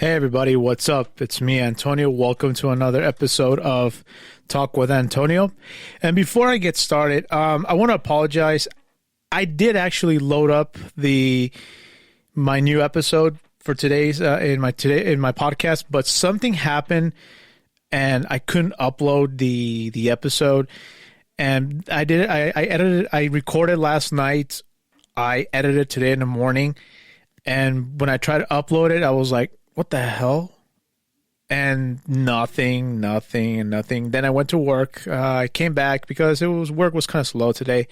Hey everybody, what's up? It's me, Antonio. Welcome to another episode of Talk with Antonio. And before I get started, I want to apologize. I did actually load up my new episode for today's in my podcast, but something happened and I couldn't upload the episode. And I did it. I edited. I recorded last night. I edited today in the morning, and when I tried to upload it, I was like, what the hell? And nothing. Then I went to work. I came back because work was kind of slow today.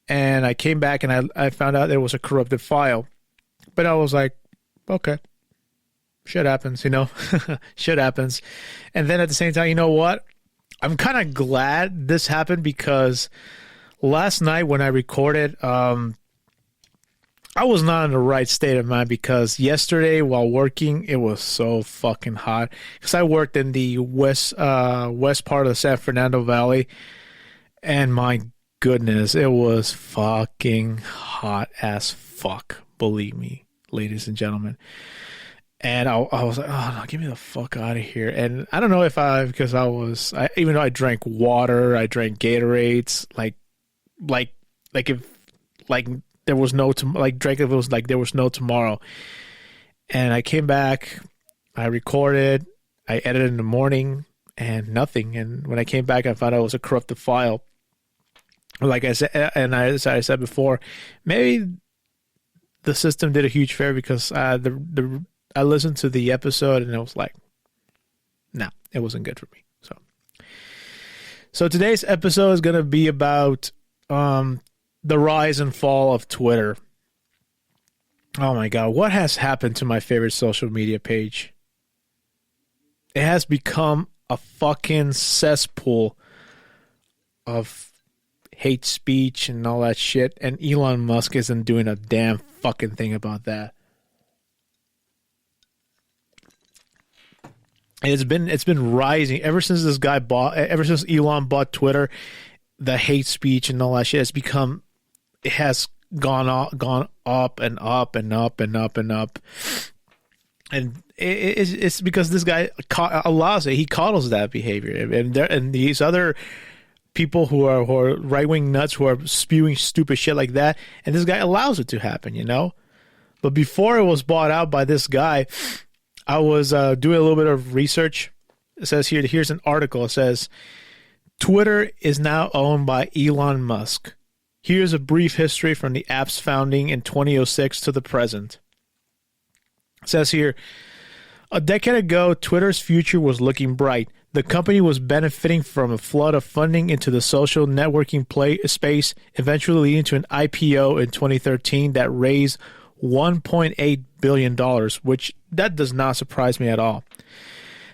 And I came back and I found out there was a corrupted file. But I was like, okay, shit happens, shit happens. And then at the same time, you know what? I'm kind of glad this happened because last night when I recorded, I was not in the right state of mind because yesterday while working, it was so fucking hot. Because I worked in the west part of the San Fernando Valley, and my goodness, it was fucking hot as fuck. Believe me, ladies and gentlemen. And I was like, oh no, get me the fuck out of here. And I don't know if even though I drank water, I drank Gatorades, like there was no drank if it was like there was no tomorrow. And I came back, I recorded, I edited in the morning, and nothing. And when I came back, I found out it was a corrupted file. Like I said, and I said before, maybe the system did a huge favor because I listened to the episode and it was like, nah, it wasn't good for me. So today's episode is gonna be about the rise and fall of Twitter. Oh my God, what has happened to my favorite social media page? It has become a fucking cesspool of hate speech and all that shit, and Elon Musk isn't doing a damn fucking thing about that. And it's been rising ever since Elon bought Twitter. The hate speech and all that shit has gone up and up and up and up and up. And it's because this guy allows it. He coddles that behavior. And these other people who are right-wing nuts who are spewing stupid shit like that, and this guy allows it to happen, But before it was bought out by this guy, I was doing a little bit of research. It says here's an article. It says, Twitter is now owned by Elon Musk. Here's a brief history from the app's founding in 2006 to the present. It says here, a decade ago, Twitter's future was looking bright. The company was benefiting from a flood of funding into the social networking space, eventually leading to an IPO in 2013 that raised $1.8 billion, which that does not surprise me at all.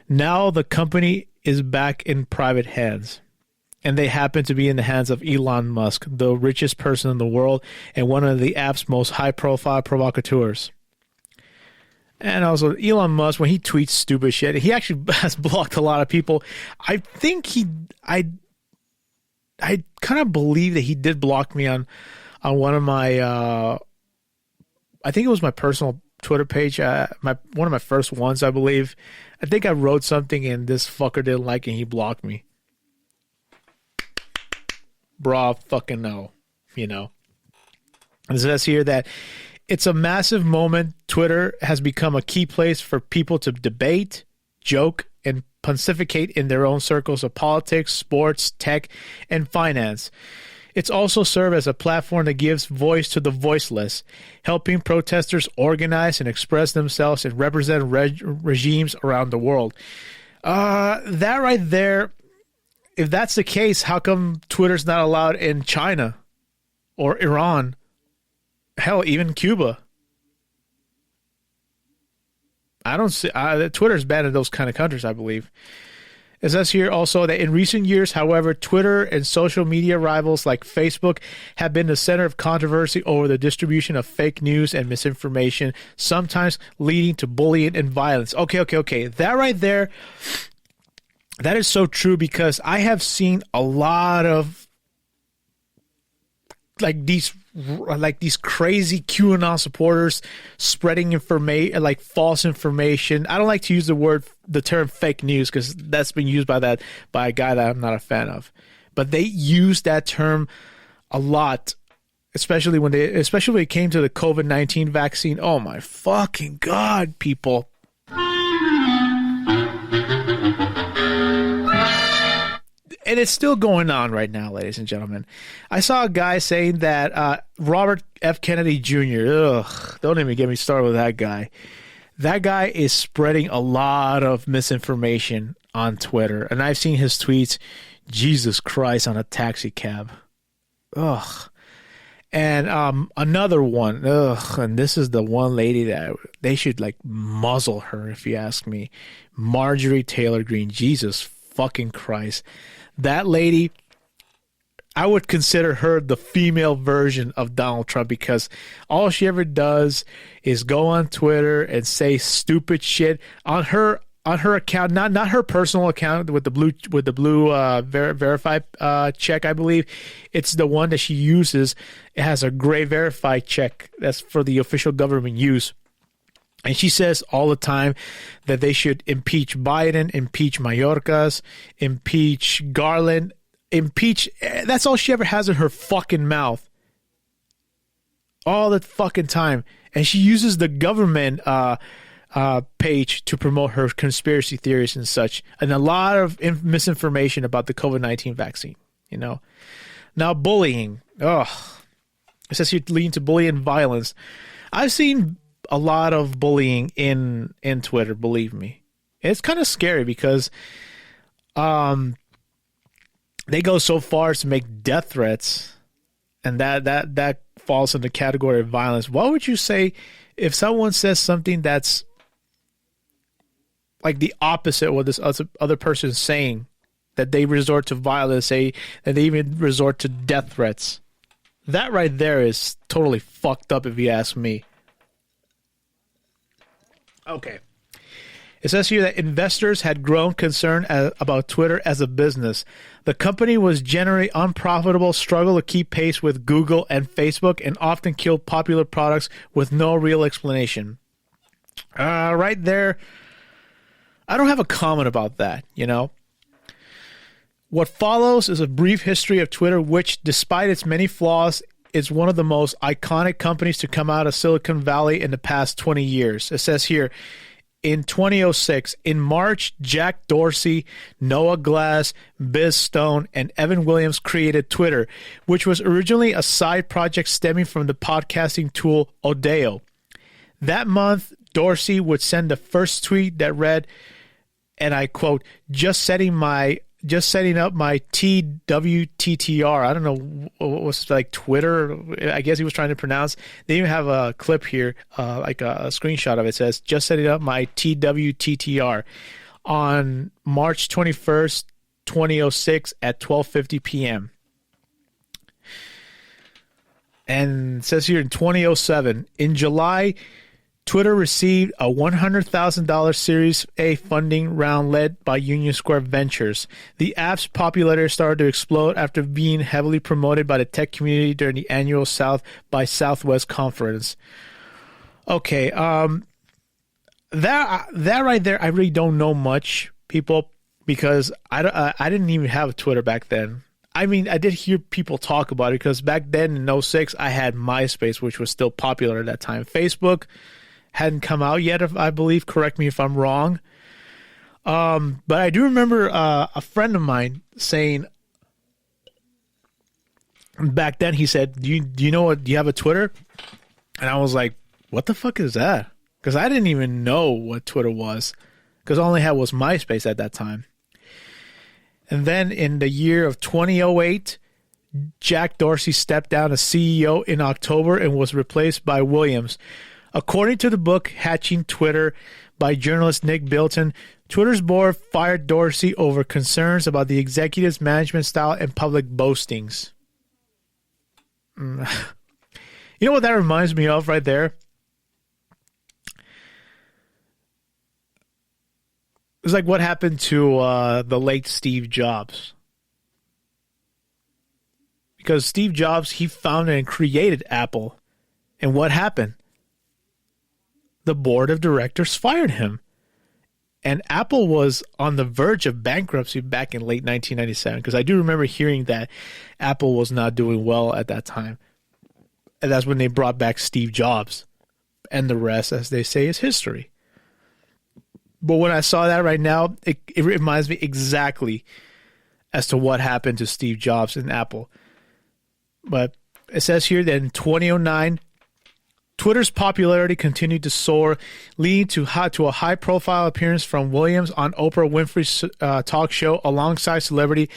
Now the company is back in private hands, and they happen to be in the hands of Elon Musk, the richest person in the world and one of the app's most high-profile provocateurs. And also, Elon Musk, when he tweets stupid shit, he actually has blocked a lot of people. I think I kind of believe that he did block me on one of my I think it was my personal Twitter page, one of my first ones, I believe. I think I wrote something and this fucker didn't like it and he blocked me. Bro, fucking no, And it says here that it's a massive moment. Twitter has become a key place for people to debate, joke, and pontificate in their own circles of politics, sports, tech, and finance. It's also served as a platform that gives voice to the voiceless, helping protesters organize and express themselves and represent regimes around the world. That right there, if that's the case, how come Twitter's not allowed in China or Iran? Hell, even Cuba. I don't see... Twitter's banned in those kind of countries, I believe. It says here also that in recent years, however, Twitter and social media rivals like Facebook have been the center of controversy over the distribution of fake news and misinformation, sometimes leading to bullying and violence. Okay. That right there, that is so true because I have seen a lot of these crazy QAnon supporters spreading information, like false information. I don't like to use the term fake news because that's been used by a guy that I'm not a fan of. But they use that term a lot, especially when it came to the COVID-19 vaccine. Oh my fucking God, people. And it's still going on right now, ladies and gentlemen. I saw a guy saying that Robert F. Kennedy Jr., don't even get me started with that guy. That guy is spreading a lot of misinformation on Twitter. And I've seen his tweets, Jesus Christ, on a taxi cab. Ugh. And another one, and this is the one lady that they should like muzzle her, if you ask me. Marjorie Taylor Greene. Jesus fucking Christ. That lady, I would consider her the female version of Donald Trump because all she ever does is go on Twitter and say stupid shit on her account, not her personal account with the blue verified check. I believe it's the one that she uses. It has a gray verified check that's for the official government use. And she says all the time that they should impeach Biden, impeach Mayorkas, impeach Garland, impeach. That's all she ever has in her fucking mouth. All the fucking time. And she uses the government page to promote her conspiracy theories and such. And a lot of misinformation about the COVID-19 vaccine, you know. Now, bullying. It says here leading to bullying and violence. I've seen a lot of bullying in Twitter, believe me. It's kind of scary because they go so far as to make death threats, and that falls in the category of violence. What would you say if someone says something that's like the opposite of what this other person is saying, that they resort to violence, say that they even resort to death threats? That right there is totally fucked up if you ask me. Okay. It says here that investors had grown concern about Twitter as a business. The company was generally unprofitable, struggled to keep pace with Google and Facebook, and often killed popular products with no real explanation. Right there, I don't have a comment about that, you know. What follows is a brief history of Twitter, which, despite its many flaws, is one of the most iconic companies to come out of Silicon Valley in the past 20 years. It says here, in 2006, in March, Jack Dorsey, Noah Glass, Biz Stone, and Evan Williams created Twitter, which was originally a side project stemming from the podcasting tool Odeo. That month, Dorsey would send the first tweet that read, and I quote, just setting up my TWTTR. I don't know what was like Twitter. I guess he was trying to pronounce. They even have a clip here, like a screenshot of it. It says, just setting up my TWTTR on March 21st, 2006 at 12:50 p.m. And it says here in 2007, in July, Twitter received a $100,000 Series A funding round led by Union Square Ventures. The app's popularity started to explode after being heavily promoted by the tech community during the annual South by Southwest conference. Okay, that right there, I really don't know much, people, because I didn't even have Twitter back then. I mean, I did hear people talk about it because back then in 06, I had MySpace, which was still popular at that time. Facebook hadn't come out yet, if I believe. Correct me if I'm wrong. But I do remember a friend of mine saying back then, he said, do you know what, do you have a Twitter? And I was like, what the fuck is that? Because I didn't even know what Twitter was, because all I had was MySpace at that time. And then in the year of 2008, Jack Dorsey stepped down as CEO in October and was replaced by Williams. According to the book Hatching Twitter by journalist Nick Bilton, Twitter's board fired Dorsey over concerns about the executive's management style and public boastings. You know what that reminds me of right there? It's like what happened to the late Steve Jobs. because Steve Jobs, he founded and created Apple. And what happened? The board of directors fired him. And Apple was on the verge of bankruptcy back in late 1997, because I do remember hearing that Apple was not doing well at that time. And that's when they brought back Steve Jobs. And the rest, as they say, is history. But when I saw that right now, it reminds me exactly as to what happened to Steve Jobs and Apple. But it says here that in 2009, Twitter's popularity continued to soar, leading to a high-profile appearance from Williams on Oprah Winfrey's talk show alongside celebrity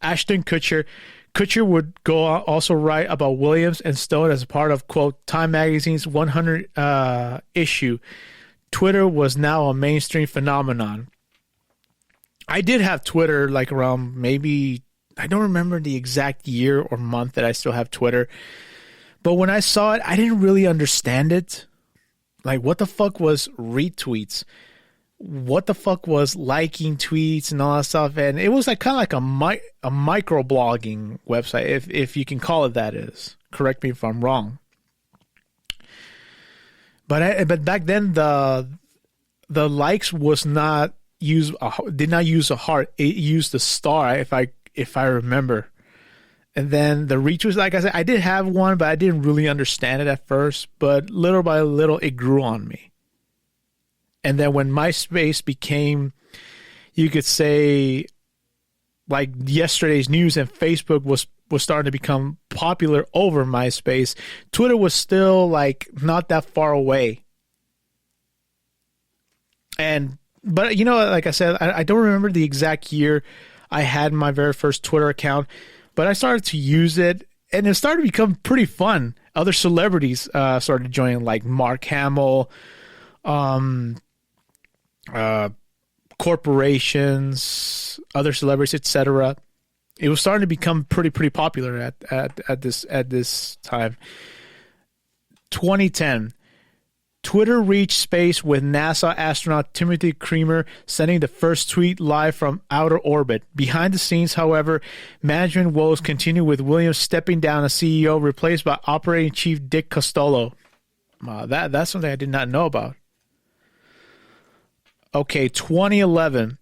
Ashton Kutcher. Kutcher would go on also write about Williams and Stone as a part of, quote, Time Magazine's 100 issue. Twitter was now a mainstream phenomenon. I did have Twitter like around maybe, I don't remember the exact year or month that I still have Twitter. But when I saw it, I didn't really understand it. Like, what the fuck was retweets? What the fuck was liking tweets and all that stuff? And it was like kind of like a microblogging website, if you can call it that is. Correct me if I'm wrong. But back then the likes was not did not use a heart. It used a star, if I remember. And then the retweets, like I said, I did have one, but I didn't really understand it at first. But little by little, it grew on me. And then when MySpace became, you could say, like yesterday's news, and Facebook was starting to become popular over MySpace, Twitter was still like not that far away. But you know, like I said, I don't remember the exact year I had my very first Twitter account, but I started to use it, and it started to become pretty fun. Other celebrities started joining, like Mark Hamill, corporations, other celebrities, etc. It was starting to become pretty popular at this time. 2010, Twitter reached space with NASA astronaut Timothy Creamer sending the first tweet live from outer orbit. Behind the scenes, however, management woes continue with Williams stepping down as CEO, replaced by operating chief Dick Costolo. That's something I did not know about. Okay, 2011.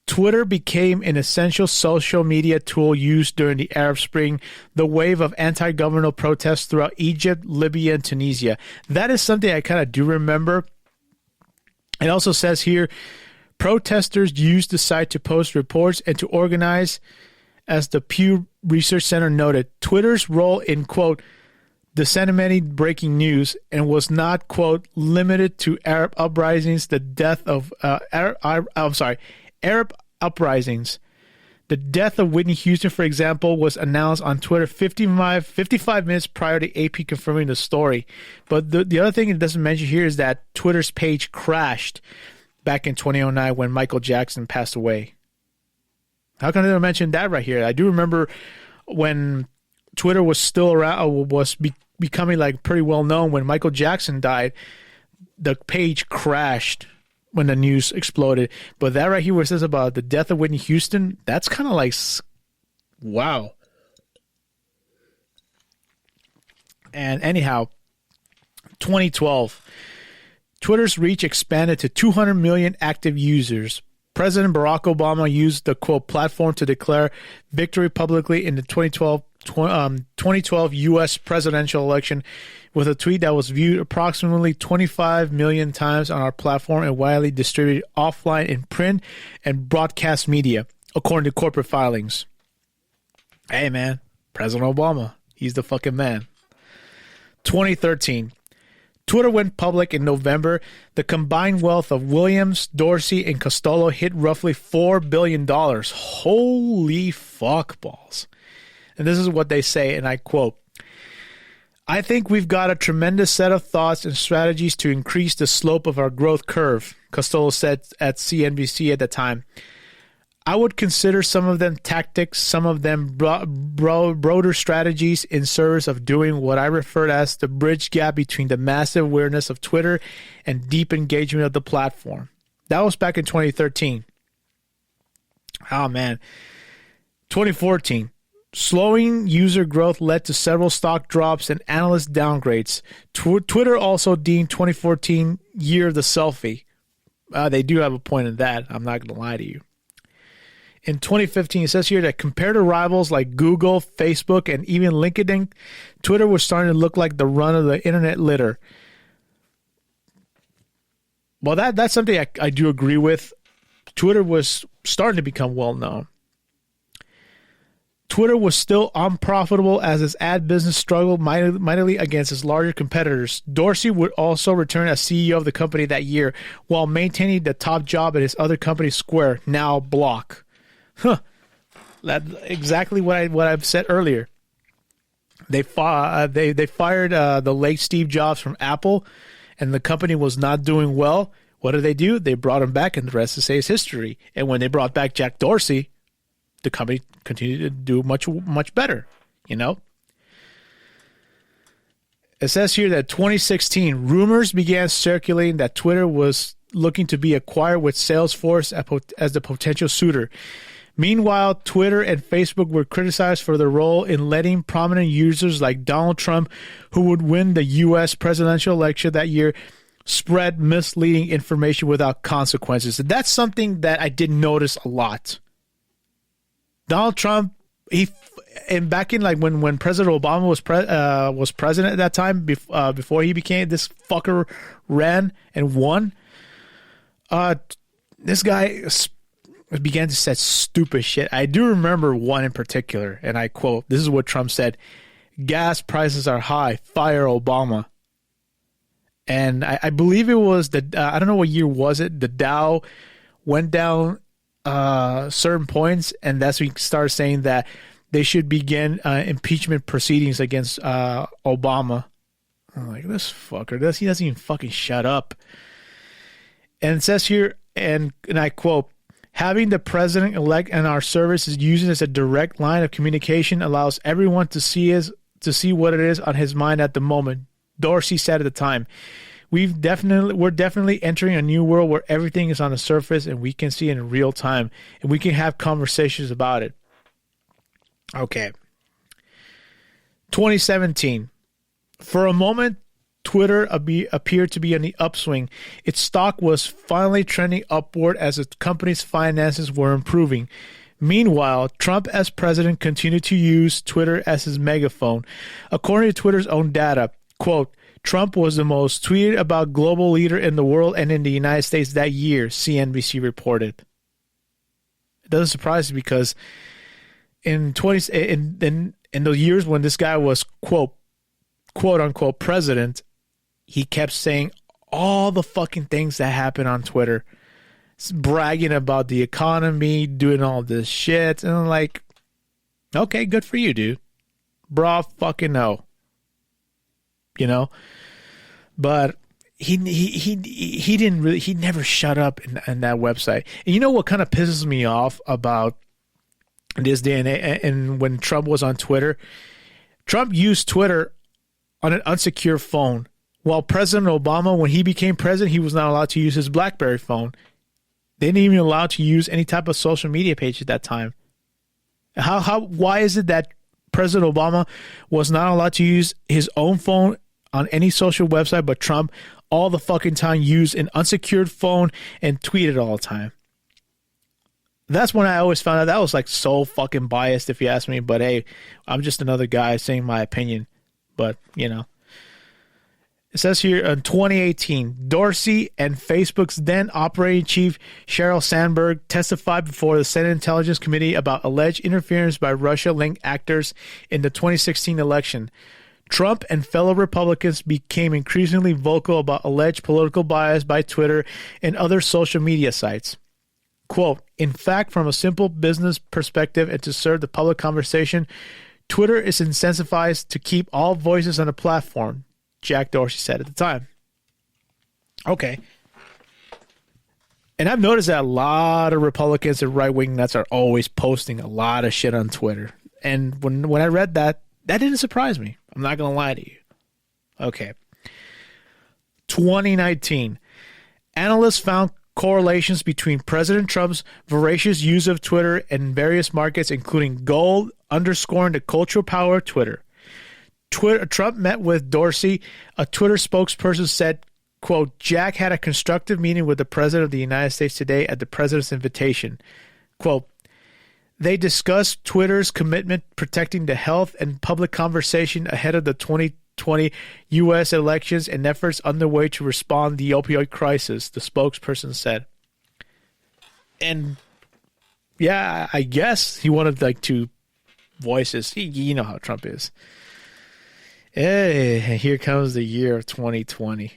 Twitter became an essential social media tool used during the Arab Spring, the wave of anti-governmental protests throughout Egypt, Libya, and Tunisia. That is something I kind of do remember. It also says here, protesters used the site to post reports and to organize. As the Pew Research Center noted, Twitter's role in, quote, disseminating breaking news and was not, quote, limited to Arab uprisings, the death of Arab uprisings. The death of Whitney Houston, for example, was announced on Twitter 55 minutes prior to AP confirming the story. But the other thing it doesn't mention here is that Twitter's page crashed back in 2009 when Michael Jackson passed away. How can I not mention that right here? I do remember when Twitter was still around, was becoming like pretty well known. When Michael Jackson died, the page crashed when the news exploded. But that right here where it says about the death of Whitney Houston, that's kind of like, wow. And anyhow, 2012, Twitter's reach expanded to 200 million active users. President Barack Obama used the, quote, platform to declare victory publicly in the 2012 U.S. presidential election with a tweet that was viewed approximately 25 million times on our platform and widely distributed offline in print and broadcast media, according to corporate filings. Hey, man, President Obama, he's the fucking man. 2013. Twitter went public in November. The combined wealth of Williams, Dorsey, and Costolo hit roughly $4 billion. Holy fuck balls. And this is what they say, and I quote, I think we've got a tremendous set of thoughts and strategies to increase the slope of our growth curve, Costolo said at CNBC at the time. I would consider some of them tactics, some of them broader strategies in service of doing what I refer to as the bridge gap between the massive awareness of Twitter and deep engagement of the platform. That was back in 2013. Oh, man. 2014. Slowing user growth led to several stock drops and analyst downgrades. Twitter also deemed 2014 year of the selfie. They do have a point in that. I'm not going to lie to you. In 2015, it says here that compared to rivals like Google, Facebook, and even LinkedIn, Twitter was starting to look like the run of the internet litter. Well, that's something I do agree with. Twitter was starting to become well known. Twitter was still unprofitable as its ad business struggled mightily against its larger competitors. Dorsey would also return as CEO of the company that year while maintaining the top job at his other company, Square, now Block. That's exactly what I've said earlier. They fired the late Steve Jobs from Apple, and the company was not doing well. What did they do? They brought him back, and the rest is history. And when they brought back Jack Dorsey, the company continued to do much better, you know? It says here that 2016, rumors began circulating that Twitter was looking to be acquired with Salesforce as the potential suitor. Meanwhile, Twitter and Facebook were criticized for their role in letting prominent users like Donald Trump, who would win the U.S. presidential election that year, spread misleading information without consequences. And that's something that I did notice a lot. Donald Trump, back in like when President Obama was president at that time, before he became this fucker, ran and won. This guy began to say stupid shit. I do remember one in particular, and I quote: "This is what Trump said: gas prices are high. Fire Obama." And I believe it was I don't know what year was it. The Dow went down certain points, and that's when he started saying that they should begin impeachment proceedings against Obama. I'm like, this fucker, he doesn't even fucking shut up. And it says here, and I quote, "Having the president-elect in our service is using as a direct line of communication allows everyone to see what it is on his mind at the moment," Dorsey said at the time. We're definitely entering a new world where everything is on the surface and we can see it in real time and we can have conversations about it. Okay. 2017. For a moment, Twitter appeared to be on the upswing. Its stock was finally trending upward as the company's finances were improving. Meanwhile, Trump as president continued to use Twitter as his megaphone. According to Twitter's own data, quote, "Trump was the most tweeted about global leader in the world and in the United States that year," CNBC reported. It doesn't surprise me because in the years when this guy was quote unquote president, he kept saying all the fucking things that happen on Twitter, bragging about the economy, doing all this shit, and I'm like, okay, good for you, dude. Bra fucking no. You know, but he never shut up in that website. And you know what kind of pisses me off about this day and when Trump was on Twitter? Trump used Twitter on an unsecure phone, while President Obama, when he became president, he was not allowed to use his BlackBerry phone. They didn't even allow to use any type of social media page at that time. Why is it that President Obama was not allowed to use his own phone on any social website, but Trump all the fucking time used an unsecured phone and tweeted all the time? That's when I always found out that was like so fucking biased, if you ask me. But hey, I'm just another guy saying my opinion. But, you know. It says here in 2018, Dorsey and Facebook's then operating chief Sheryl Sandberg testified before the Senate Intelligence Committee about alleged interference by Russia-linked actors in the 2016 election. Trump and fellow Republicans became increasingly vocal about alleged political bias by Twitter and other social media sites. Quote, "In fact, from a simple business perspective and to serve the public conversation, Twitter is incentivized to keep all voices on the platform," Jack Dorsey said at the time. Okay. And I've noticed that a lot of Republicans and right-wing nuts are always posting a lot of shit on Twitter. And when I read that didn't surprise me. I'm not going to lie to you. Okay. 2019. Analysts found correlations between President Trump's voracious use of Twitter in various markets, including gold, underscoring the cultural power of Twitter. Trump met with Dorsey. A Twitter spokesperson said, quote, Jack had a constructive meeting with the President of the United States today at the President's invitation. Quote, they discussed Twitter's commitment protecting the health and public conversation ahead of the 2020 U.S. elections and efforts underway to respond to the opioid crisis, the spokesperson said. And yeah, I guess he wanted like to voice his, you know how Trump is. Hey, here comes the year of 2020.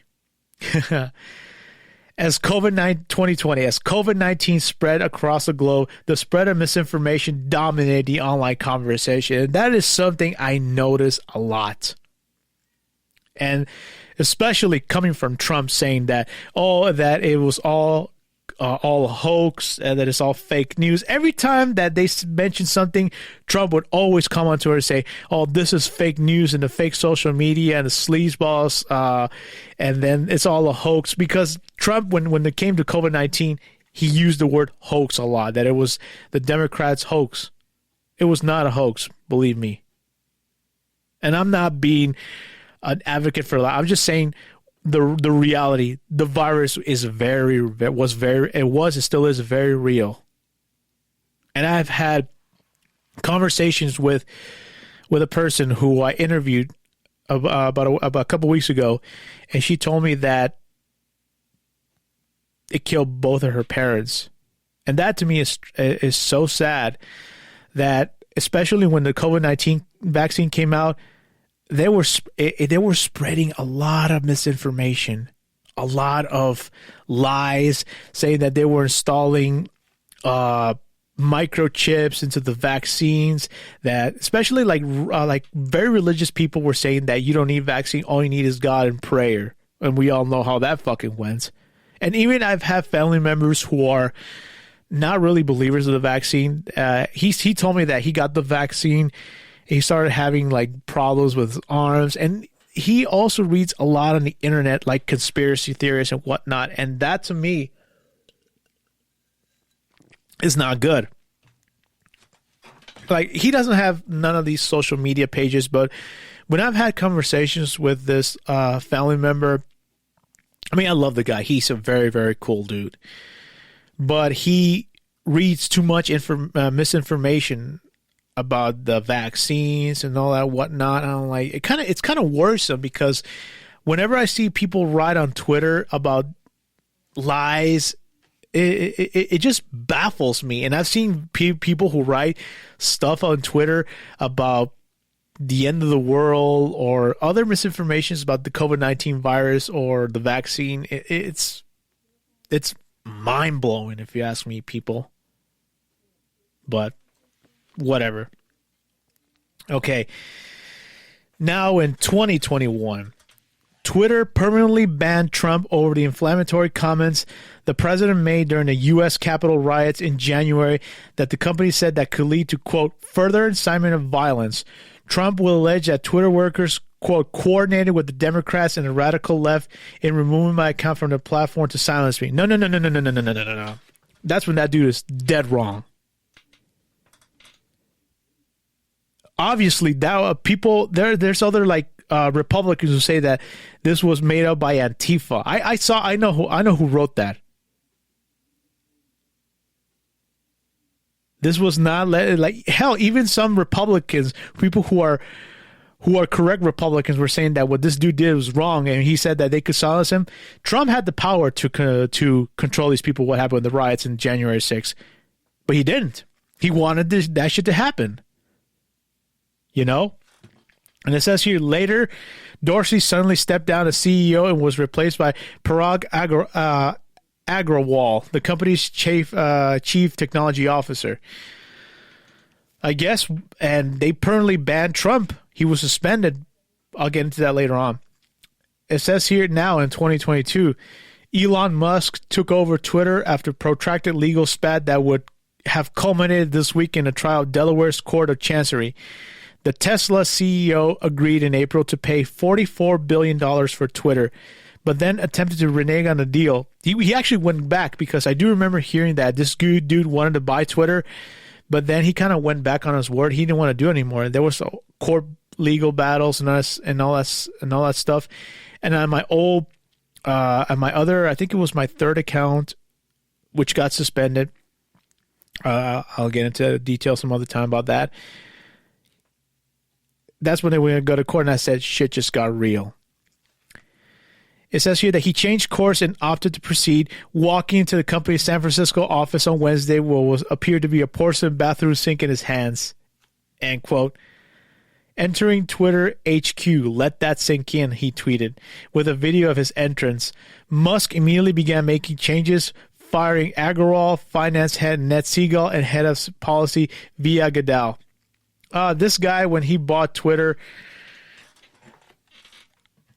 As COVID-19 spread across the globe, the spread of misinformation dominated the online conversation. And that is something I notice a lot. And especially coming from Trump saying that, that it was all a hoax and that it's all fake news. Every time that they mention something, Trump would always come on to her and say, this is fake news and the fake social media and the sleazeballs, and then it's all a hoax. Because Trump, when it came to COVID-19, he used the word hoax a lot, that it was the Democrats' hoax. It was not a hoax, believe me. And I'm not being an advocate for that. I'm just saying the reality. The virus it still is very real. And I've had conversations with a person who I interviewed about a couple weeks ago, and she told me that it killed both of her parents. And that to me is so sad, that especially when the COVID-19 vaccine came out, they were spreading a lot of misinformation, a lot of lies, saying that they were installing microchips into the vaccines. That especially like very religious people were saying that you don't need vaccine, all you need is God and prayer, and we all know how that fucking went. And even I've had family members who are not really believers of the vaccine. He told me that he got the vaccine. He started having like problems with his arms, and he also reads a lot on the internet, like conspiracy theories and whatnot. And that to me is not good. Like, he doesn't have none of these social media pages, but when I've had conversations with this family member, I mean, I love the guy. He's a very, very cool dude, but he reads too much misinformation about the vaccines and all that whatnot. And I'm like, it's kind of worrisome, because whenever I see people write on Twitter about lies, it just baffles me. And I've seen people who write stuff on Twitter about the end of the world or other misinformations about the COVID-19 virus or the vaccine. It's mind-blowing, if you ask me, people. But whatever. Okay. Now in 2021, Twitter permanently banned Trump over the inflammatory comments the president made during the U.S. Capitol riots in January that the company said that could lead to, quote, further incitement of violence. Trump will allege that Twitter workers, quote, coordinated with the Democrats and the radical left in removing my account from the platform to silence me. No. That's when that dude is dead wrong. Obviously, people there's other like Republicans who say that this was made up by Antifa. I know who wrote that. This was not like hell. Even some Republicans, people who are correct Republicans, were saying that what this dude did was wrong, and he said that they could silence him. Trump had the power to control these people. What happened with the riots in January 6th, but he didn't. He wanted that shit to happen. You know? And it says here, later, Dorsey suddenly stepped down as CEO and was replaced by Parag Agrawal, the company's chief technology officer. I guess, and they permanently banned Trump. He was suspended. I'll get into that later on. It says here now in 2022, Elon Musk took over Twitter after protracted legal spat that would have culminated this week in a trial at Delaware's Court of Chancery. The Tesla CEO agreed in April to pay $44 billion for Twitter, but then attempted to renege on the deal. He actually went back, because I do remember hearing that this dude wanted to buy Twitter But then he kind of went back on his word. He didn't want to do it anymore. There was court legal battles and all that stuff. And on my other, I think it was my third account, which got suspended. I'll get into details some other time about that. That's when they were going to go to court, and I said, shit just got real. It says here that he changed course and opted to proceed, walking into the company's San Francisco office on Wednesday where was appeared to be a porcelain bathroom sink in his hands. End quote. Entering Twitter HQ, let that sink in, he tweeted, with a video of his entrance. Musk immediately began making changes, firing Agrawal, finance head Ned Segal, and head of policy Via Goodall. This guy, when he bought Twitter,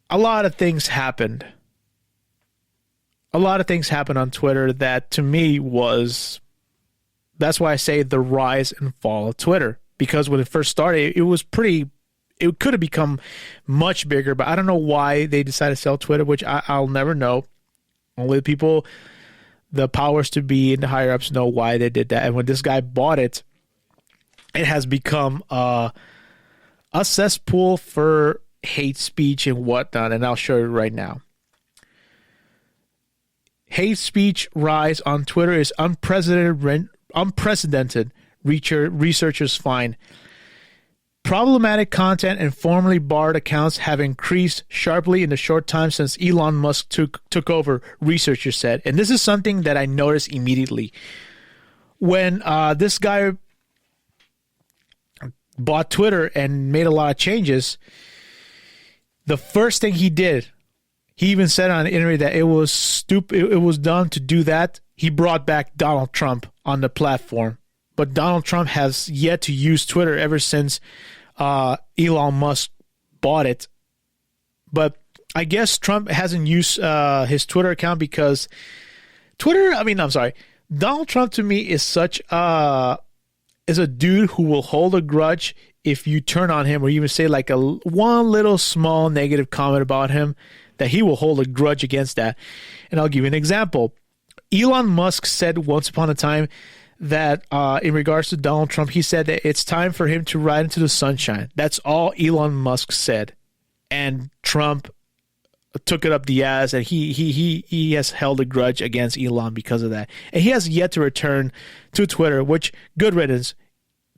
a lot of things happened. A lot of things happened on Twitter that, to me, that's why I say the rise and fall of Twitter. Because when it first started, it could have become much bigger, but I don't know why they decided to sell Twitter, which I'll never know. Only the people, the powers to be and the higher ups know why they did that. And when this guy bought it, it has become a cesspool for hate speech and whatnot, and I'll show you right now. Hate speech rise on Twitter is unprecedented, researchers find. Problematic content and formerly barred accounts have increased sharply in the short time since Elon Musk took over, researchers said. And this is something that I noticed immediately. When this guy bought Twitter and made a lot of changes, the first thing he did, he even said on the interview that it was stupid. It was done to do that. He brought back Donald Trump on the platform. But Donald Trump has yet to use Twitter ever since Elon Musk bought it. But I guess Trump hasn't used his Twitter account because Donald Trump to me is is a dude who will hold a grudge if you turn on him or even say like one little small negative comment about him, that he will hold a grudge against that. And I'll give you an example. Elon Musk said once upon a time that in regards to Donald Trump, he said that it's time for him to ride into the sunshine. That's all Elon Musk said. And Trump took it up the ass, and he has held a grudge against Elon because of that. And he has yet to return to Twitter, which, good riddance.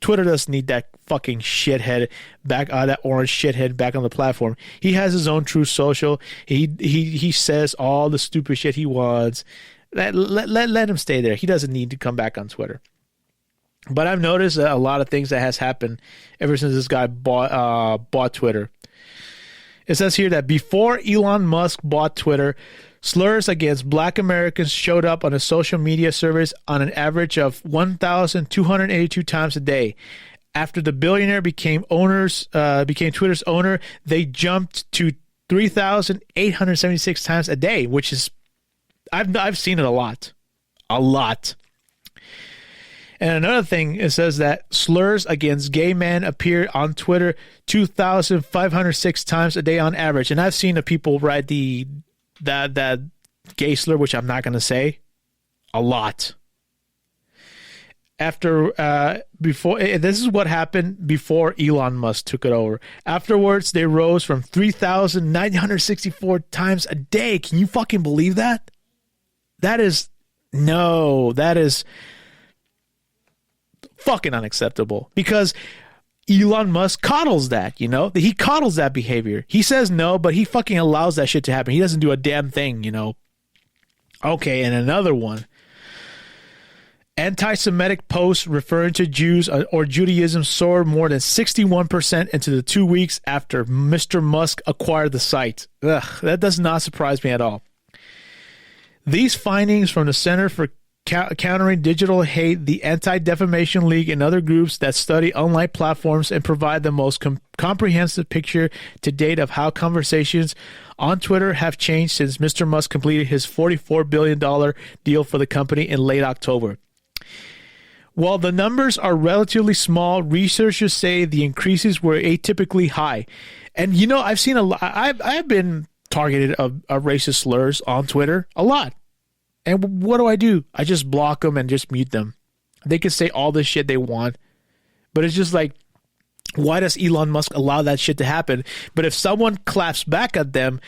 Twitter doesn't need that fucking shithead back, that orange shithead back on the platform. He has his own Truth Social. He says all the stupid shit he wants. Let him stay there. He doesn't need to come back on Twitter. But I've noticed a lot of things that has happened ever since this guy bought Twitter. It says here that before Elon Musk bought Twitter, slurs against Black Americans showed up on a social media service on an average of 1,282 times a day. After the billionaire became Twitter's owner, they jumped to 3,876 times a day, which is I've seen it a lot. And another thing, it says that slurs against gay men appear on Twitter 2,506 times a day on average. And I've seen the people write that gay slur, which I'm not going to say, a lot. Before this is what happened before Elon Musk took it over. Afterwards, they rose from 3,964 times a day. Can you fucking believe that? That is fucking unacceptable, because Elon Musk coddles that, he coddles that behavior. He says no, but he fucking allows that shit to happen. He doesn't do a damn thing, Okay, and another one. Anti-Semitic posts referring to Jews or Judaism soared more than 61% into the 2 weeks after Mr. Musk acquired the site. Ugh, that does not surprise me at all. These findings from the Center for Countering Digital Hate, the Anti-Defamation League, and other groups that study online platforms and provide the most comprehensive picture to date of how conversations on Twitter have changed since Mr. Musk completed his $44 billion deal for the company in late October. While the numbers are relatively small, researchers say the increases were atypically high. And, I've seen a lot. I've been targeted of racist slurs on Twitter a lot. And what do? I just block them and just mute them. They can say all the shit they want, but it's just like, why does Elon Musk allow that shit to happen? But if someone claps back at them,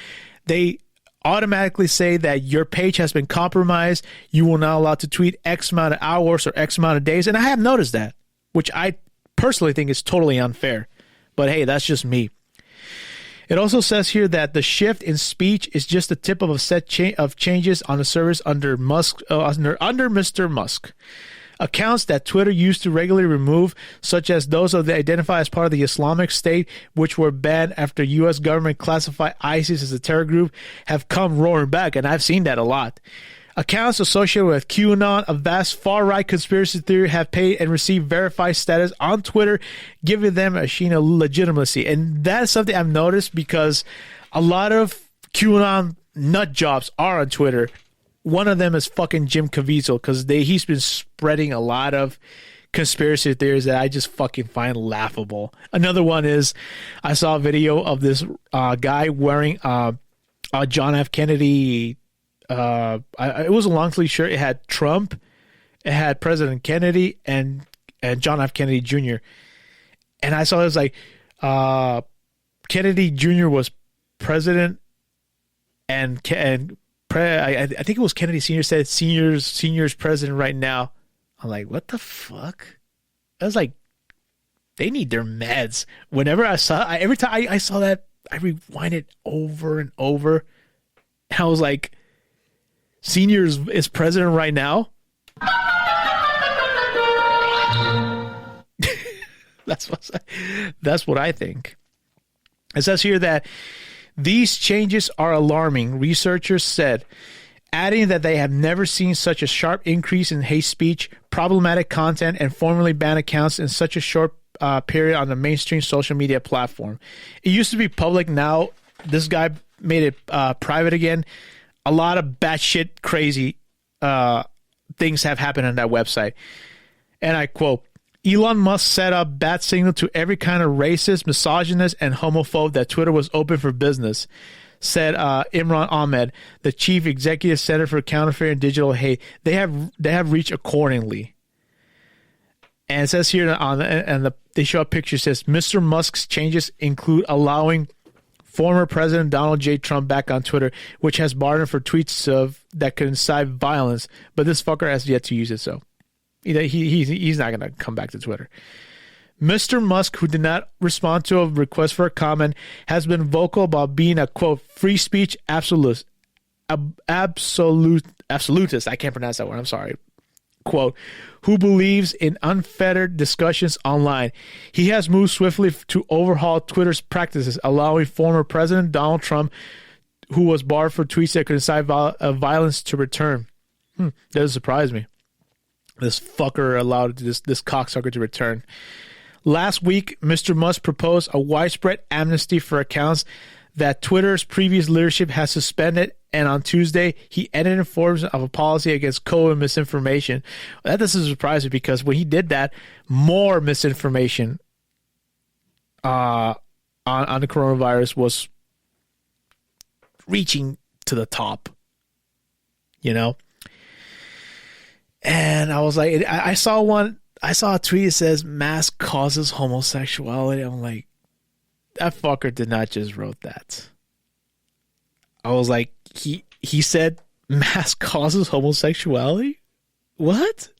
they automatically say that your page has been compromised. You will not allowed to tweet X amount of hours or X amount of days. And I have noticed that, which I personally think is totally unfair. But hey, that's just me. It also says here that the shift in speech is just the tip of a set of changes on the service under Mr. Musk. Accounts that Twitter used to regularly remove, such as those that identify as part of the Islamic State, which were banned after U.S. government classified ISIS as a terror group, have come roaring back, and I've seen that a lot. Accounts associated with QAnon, a vast far-right conspiracy theory, have paid and received verified status on Twitter, giving them a sheen of legitimacy. And that is something I've noticed because a lot of QAnon nut jobs are on Twitter. One of them is fucking Jim Caviezel because he's been spreading a lot of conspiracy theories that I just fucking find laughable. Another one is I saw a video of this guy wearing a John F. Kennedy. It was a long sleeve shirt. It had Trump, it had President Kennedy, and John F. Kennedy Jr. And I saw it was like Kennedy Jr. was president, and I think it was Kennedy Sr. said senior's president right now. I'm like, what the fuck? I was like, they need their meds. Whenever every time I saw that, I rewind it over and over. And I was like, senior is president right now? That's what I think. It says here that these changes are alarming, researchers said, adding that they have never seen such a sharp increase in hate speech, problematic content, and formerly banned accounts in such a short period on the mainstream social media platform. It used to be public. Now this guy made it private again. A lot of batshit crazy things have happened on that website. And I quote, Elon Musk set up bat signal to every kind of racist, misogynist, and homophobe that Twitter was open for business, said Imran Ahmed, the chief executive center for counterfeit and digital hate. They have reached accordingly. And it says here they show a picture. It says Mr. Musk's changes include allowing former President Donald J. Trump back on Twitter, which has barred him for tweets that could incite violence, but this fucker has yet to use it. So he's not going to come back to Twitter. Mr. Musk, who did not respond to a request for a comment, has been vocal about being a, quote, free speech absolutist. I can't pronounce that word. I'm sorry. Quote, who believes in unfettered discussions online. He has moved swiftly to overhaul Twitter's practices, allowing former President Donald Trump, who was barred for tweets that could incite violence, to return. That doesn't surprise me. This fucker allowed this cocksucker to return. Last week, Mr. Musk proposed a widespread amnesty for accounts that Twitter's previous leadership has suspended, and on Tuesday, he edited forms of a policy against COVID misinformation. That doesn't surprise me because when he did that, more misinformation on the coronavirus was reaching to the top, you know? And I was like, I saw a tweet that says mask causes homosexuality. I'm like, that fucker did not just wrote that. I was like, he said mask causes homosexuality? What?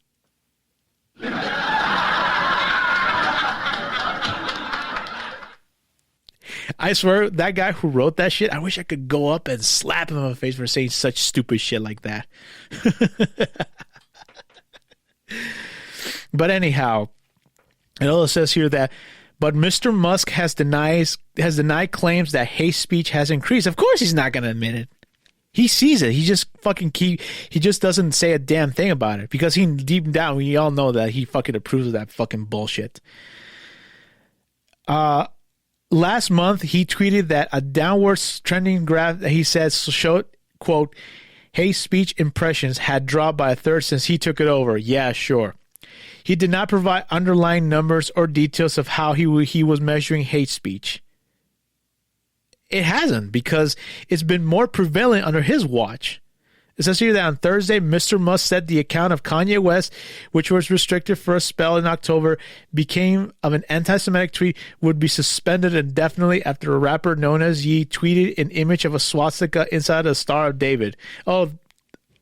I swear, that guy who wrote that shit, I wish I could go up and slap him in the face for saying such stupid shit like that. But anyhow, it also says here that, but Mr. Musk has denied claims that hate speech has increased. Of course he's not going to admit it. He sees it. He just he just doesn't say a damn thing about it because deep down, we all know that he fucking approves of that fucking bullshit. Last month, he tweeted that a downwards trending graph that he said showed, quote, hate speech impressions had dropped by a third since he took it over. Yeah, sure. He did not provide underlying numbers or details of how he was measuring hate speech. It hasn't, because it's been more prevalent under his watch. It says here that on Thursday, Mr. Musk said the account of Kanye West, which was restricted for a spell in October, became of an anti-Semitic tweet, would be suspended indefinitely after a rapper known as Ye tweeted an image of a swastika inside a Star of David. Oh,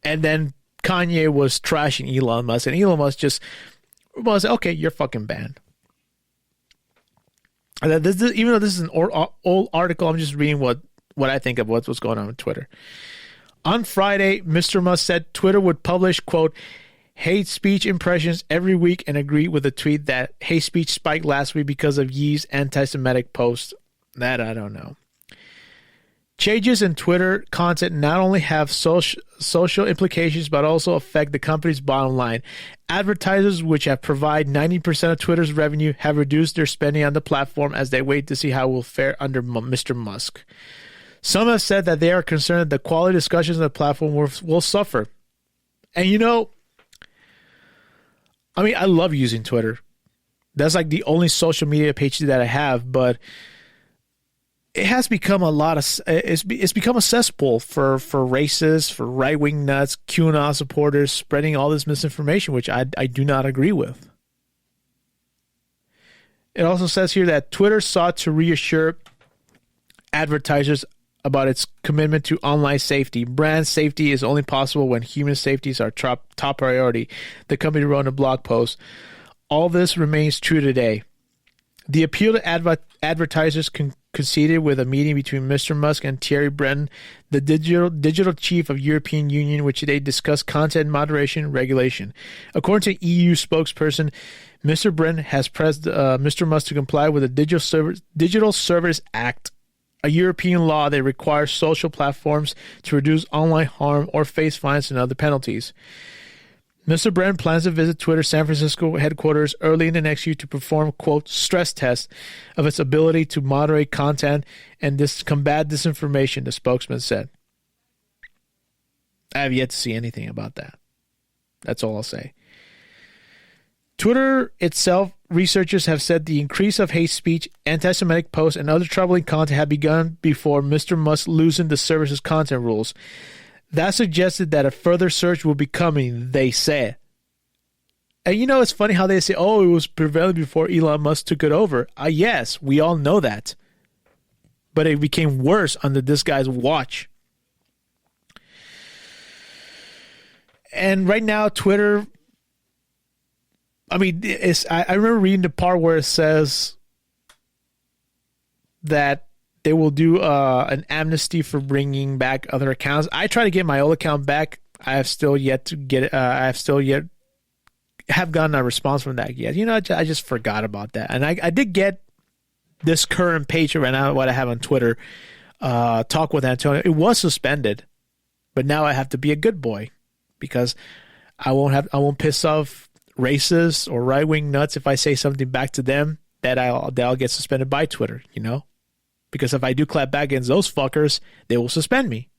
and then Kanye was trashing Elon Musk, and Elon Musk just was, okay, you're fucking banned. And even though this is an old article, I'm just reading what I think of what's going on with Twitter. On Friday, Mr. Musk said Twitter would publish, quote, hate speech impressions every week and agreed with a tweet that hate speech spiked last week because of Ye's anti-Semitic post. That I don't know. Changes in Twitter content not only have social implications, but also affect the company's bottom line. Advertisers, which have provided 90% of Twitter's revenue, have reduced their spending on the platform as they wait to see how it will fare under Mr. Musk. Some have said that they are concerned that the quality discussions on the platform will suffer. And I mean, I love using Twitter. That's like the only social media page that I have, but it has become it's become a cesspool for racists, for right-wing nuts, QAnon supporters, spreading all this misinformation, which I do not agree with. It also says here that Twitter sought to reassure advertisers about its commitment to online safety. Brand safety is only possible when human safety is our top priority, the company wrote in a blog post. All this remains true today. The appeal to advertisers coincided with a meeting between Mr. Musk and Thierry Breton, the digital chief of European Union, which they discussed content moderation and regulation. According to EU spokesperson, Mr. Breton has pressed Mr. Musk to comply with the Digital Services Act, a European law that requires social platforms to reduce online harm or face fines and other penalties. Mr. Breton plans to visit Twitter's San Francisco headquarters early in the next year to perform, quote, stress tests of its ability to moderate content and combat disinformation, the spokesman said. I have yet to see anything about that. That's all I'll say. Twitter itself, researchers have said the increase of hate speech, anti-Semitic posts, and other troubling content had begun before Mr. Musk loosened the service's content rules. That suggested that a further surge will be coming, they say. And it's funny how they say, oh, it was prevalent before Elon Musk took it over. Yes, we all know that. But it became worse under this guy's watch. And right now, Twitter, I mean, I remember reading the part where it says that they will do an amnesty for bringing back other accounts. I try to get my old account back. I have still yet to get it. Have gotten a response from that yet. I just forgot about that. And I did get this current page right now, what I have on Twitter, Talk with Antonio. It was suspended, but now I have to be a good boy because I won't piss off racists or right-wing nuts if I say something back to them that I'll get suspended by Twitter, Because if I do clap back against those fuckers, they will suspend me.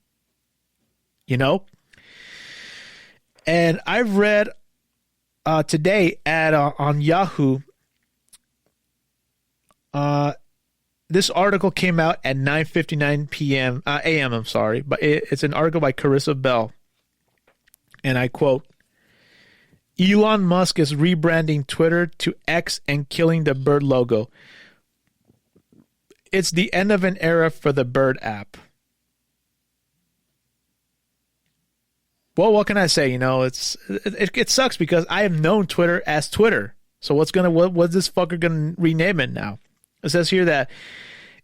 And I've read today on Yahoo, this article came out at 9:59 a.m. I'm sorry, but it's an article by Carissa Bell. And I quote, Elon Musk is rebranding Twitter to X and killing the bird logo. It's the end of an era for the Bird app. Well, what can I say? It sucks because I have known Twitter as Twitter. So what's this fucker gonna rename it now? It says here that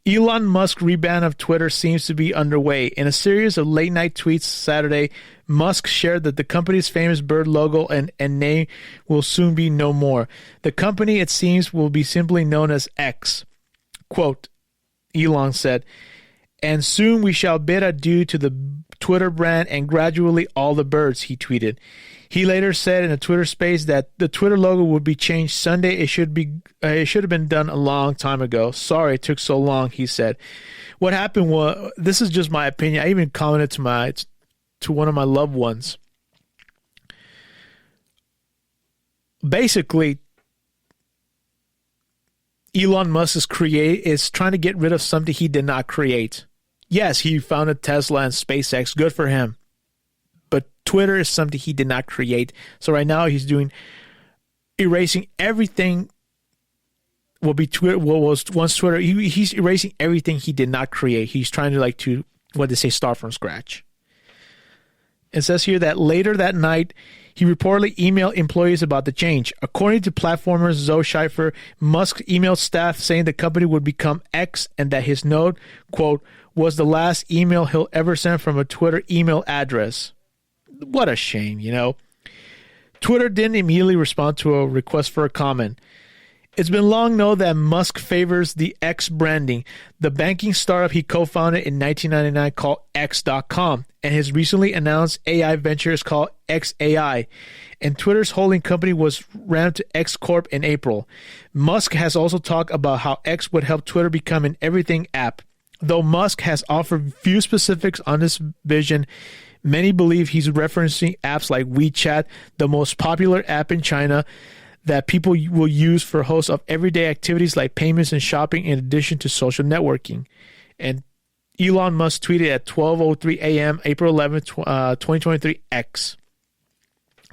Elon Musk rebrand of Twitter seems to be underway. In a series of late night tweets Saturday, Musk shared that the company's famous bird logo and name will soon be no more. The company, it seems, will be simply known as X. Quote, Elon said, and soon we shall bid adieu to the Twitter brand and gradually all the birds, he tweeted. He later said in a Twitter space that the Twitter logo would be changed Sunday. It should have been done a long time ago. Sorry it took so long, he said. What happened was, this is just my opinion. I even commented to one of my loved ones. Basically, Elon Musk is trying to get rid of something he did not create. Yes, he founded Tesla and SpaceX. Good for him. But Twitter is something he did not create. So right now he's erasing everything. What was once Twitter. He's erasing everything he did not create. He's trying to what they say, start from scratch. It says here that later that night, he reportedly emailed employees about the change. According to platformer Zoe Schiffer, Musk emailed staff saying the company would become X and that his note, quote, was the last email he'll ever send from a Twitter email address. What a shame, Twitter didn't immediately respond to a request for a comment. It's been long known that Musk favors the X branding, the banking startup he co-founded in 1999 called X.com, and his recently announced AI venture is called XAI, and Twitter's holding company was renamed to X Corp in April. Musk has also talked about how X would help Twitter become an everything app. Though Musk has offered few specifics on this vision, many believe he's referencing apps like WeChat, the most popular app in China, that people will use for hosts of everyday activities like payments and shopping in addition to social networking. And Elon Musk tweeted at 12:03 a.m. April 11th, 2023, X.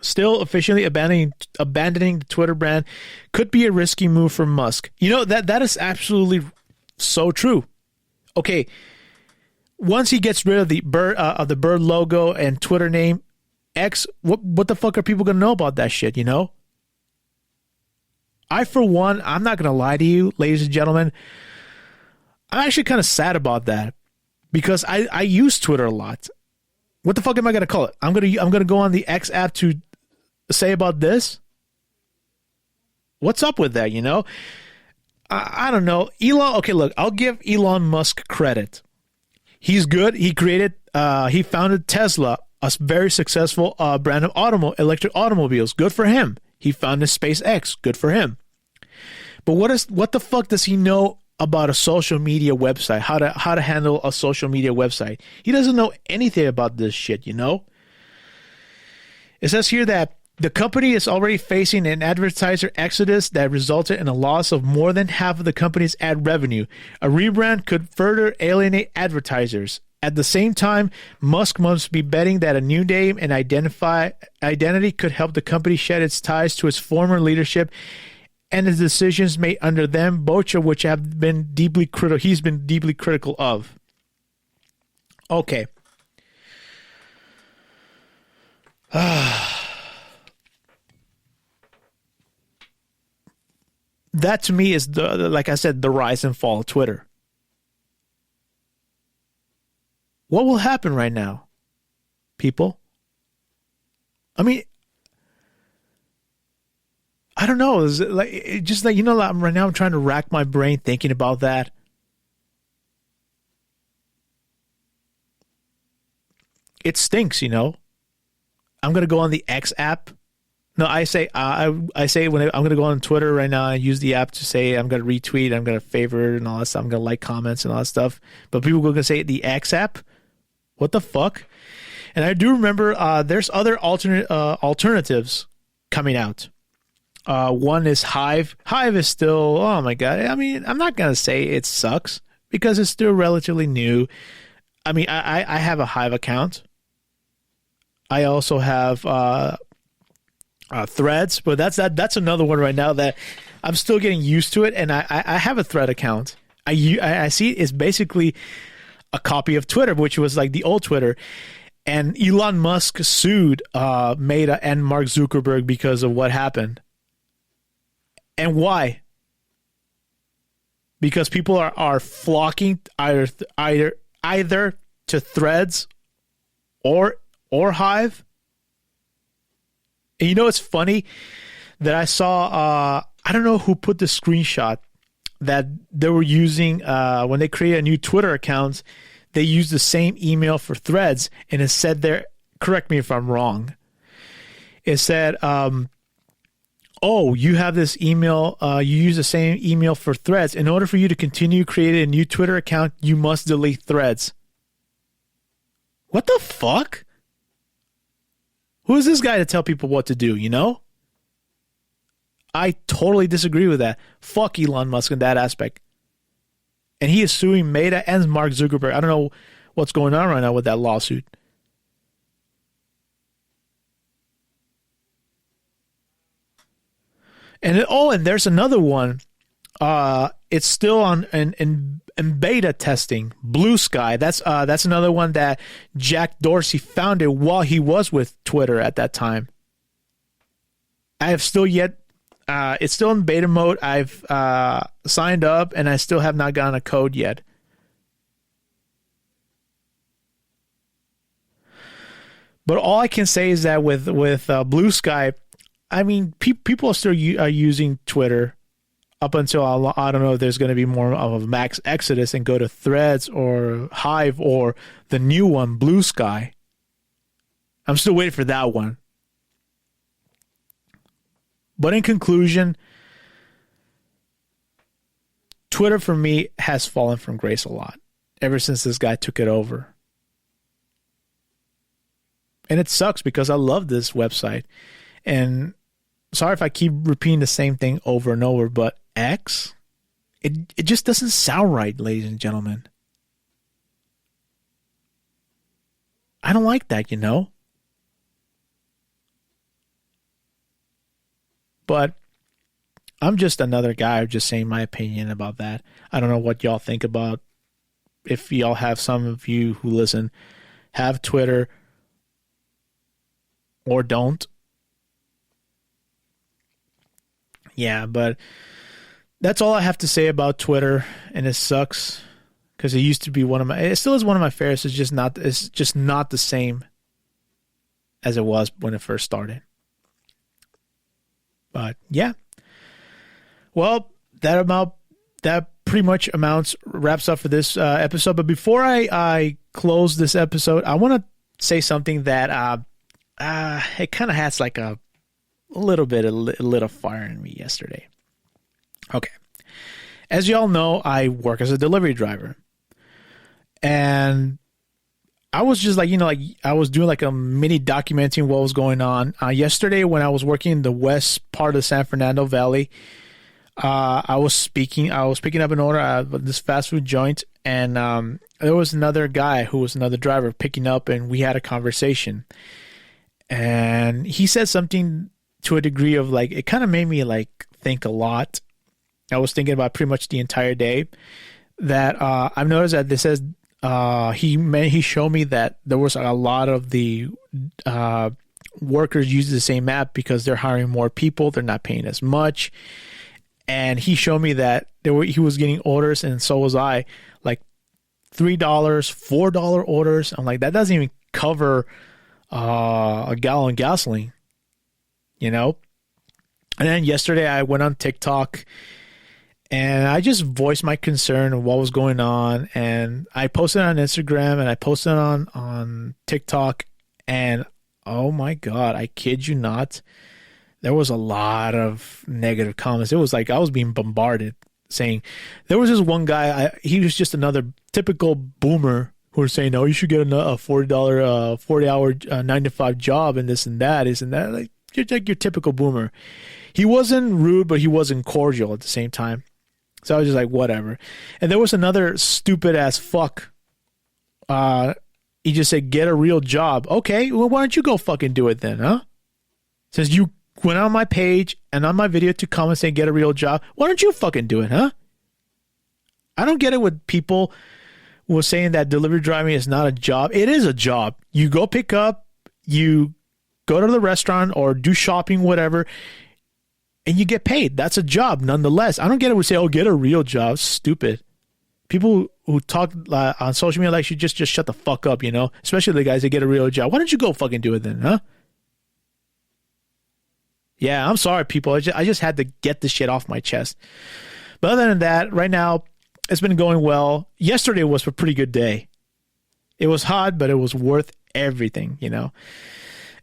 Still officially abandoning the Twitter brand could be a risky move for Musk. That is absolutely so true. Okay, once he gets rid of the bird logo and Twitter name, X, what the fuck are people going to know about that shit, I, for one, I'm not going to lie to you, ladies and gentlemen. I'm actually kind of sad about that because I use Twitter a lot. What the fuck am I going to call it? I'm going to go on the X app to say about this? What's up with that, I don't know. Okay, look, I'll give Elon Musk credit. He's good. He founded Tesla, a very successful brand of electric automobiles. Good for him. He founded SpaceX. Good for him. But what the fuck does he know about a social media website? How to handle a social media website? He doesn't know anything about this shit, It says here that the company is already facing an advertiser exodus that resulted in a loss of more than half of the company's ad revenue. A rebrand could further alienate advertisers. At the same time, Musk must be betting that a new name and identity could help the company shed its ties to its former leadership and the decisions made under them, both of which have been deeply critical. He's been deeply critical of. Okay. That to me is like I said, the rise and fall of Twitter. What will happen right now, people? I mean, I don't know. Is it right now I'm trying to rack my brain thinking about that. It stinks, I'm going to go on the X app. No, I say when I'm going to go on Twitter right now. I use the app to say I'm going to retweet, I'm going to favorite and all that stuff. I'm going to like comments and all that stuff. But people are going to say the X app. What the fuck? And I do remember there's other alternatives coming out. One is Hive. Hive is still, oh my God. I mean, I'm not going to say it sucks because it's still relatively new. I mean, I have a Hive account. I also have Threads, but that's another one right now that I'm still getting used to it. And I have a Thread account. I see it's basically a copy of Twitter, which was like the old Twitter. And Elon Musk sued Meta and Mark Zuckerberg because of what happened. And why? Because people are flocking either to Threads or Hive. And it's funny that I saw I don't know who put the screenshot that they were using when they created a new Twitter account. They used the same email for Threads, and it said there, correct me if I'm wrong, it said, you have this email, you use the same email for Threads. In order for you to continue creating a new Twitter account, you must delete Threads. What the fuck? Who is this guy to tell people what to do, I totally disagree with that. Fuck Elon Musk in that aspect. And he is suing Meta and Mark Zuckerberg. I don't know what's going on right now with that lawsuit. And there's another one. It's still on in beta testing. Blue Sky. That's another one that Jack Dorsey founded while he was with Twitter at that time. I have still yet. It's still in beta mode. I've signed up, and I still have not gotten a code yet. But all I can say is that with Blue Sky, I mean, people are still using Twitter up until I don't know if there's going to be more of a max exodus and go to Threads or Hive or the new one, Blue Sky. I'm still waiting for that one. But in conclusion, Twitter for me has fallen from grace a lot ever since this guy took it over. And it sucks because I love this website. And sorry if I keep repeating the same thing over and over, but X, it just doesn't sound right, ladies and gentlemen. I don't like that, you know? But I'm just another guy just saying my opinion about that. I don't know what y'all think about. If y'all have, some of you who listen have Twitter or don't. Yeah, but that's all I have to say about Twitter, and it sucks because it used to be it still is one of my favorites. It's just not the same as it was when it first started. But yeah, well, that pretty much wraps up for this episode. But before I close this episode, I want to say something that it kind of has like a little bit lit a fire in me yesterday. Okay, as y'all know, I work as a delivery driver, and I was just I was doing like a mini documenting what was going on. Yesterday when I was working in the west part of the San Fernando Valley, I was picking up an order at this fast food joint, and there was another guy who was another driver picking up, and we had a conversation. And he said something to a degree of like, it kind of made me like think a lot. I was thinking about pretty much the entire day that I've noticed that this says, he showed me that there was a lot of the workers use the same app because they're hiring more people. They're not paying as much. And he showed me that he was getting orders, and so was I, like $3, $4 orders. I'm like, that doesn't even cover a gallon of gasoline, you know? And then yesterday I went on TikTok, and I just voiced my concern of what was going on. And I posted on Instagram, and I posted on TikTok. And oh my God, I kid you not, there was a lot of negative comments. It was like I was being bombarded saying, there was this one guy, he was just another typical boomer who was saying, oh, you should get a $40, 40-hour 9-to-5 job and this and that, isn't that? Like, you're like your typical boomer. He wasn't rude, but he wasn't cordial at the same time. So I was just like, whatever. And there was another stupid ass fuck. He just said, get a real job. Okay, well, why don't you go fucking do it then, huh? Since you went on my page and on my video to comment saying get a real job, why don't you fucking do it, huh? I don't get it with people who are saying that delivery driving is not a job. It is a job. You go pick up, you go to the restaurant or do shopping, whatever, and you get paid. That's a job nonetheless. I don't get it. We say, oh, get a real job. Stupid. People who talk on social media like you just shut the fuck up, you know? Especially the guys that get a real job. Why don't you go fucking do it then, huh? Yeah, I'm sorry, people. I just had to get this shit off my chest. But other than that, right now, it's been going well. Yesterday was a pretty good day. It was hot, but it was worth everything, you know?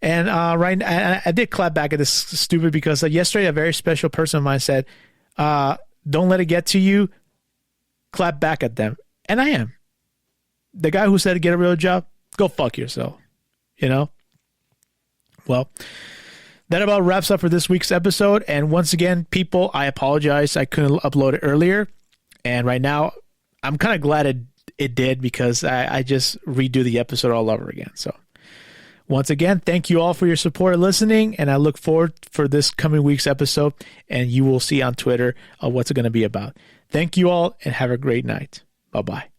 And I did clap back at this stupid because yesterday a very special person of mine said, don't let it get to you. Clap back at them. And I am. The guy who said get a real job, go fuck yourself. You know? Well, that about wraps up for this week's episode. And once again, people, I apologize. I couldn't upload it earlier. And right now, I'm kind of glad it did because I just redo the episode all over again. So Once again, thank you all for your support and listening, and I look forward for this coming week's episode, and you will see on Twitter what's it going to be about. Thank you all, and have a great night. Bye-bye.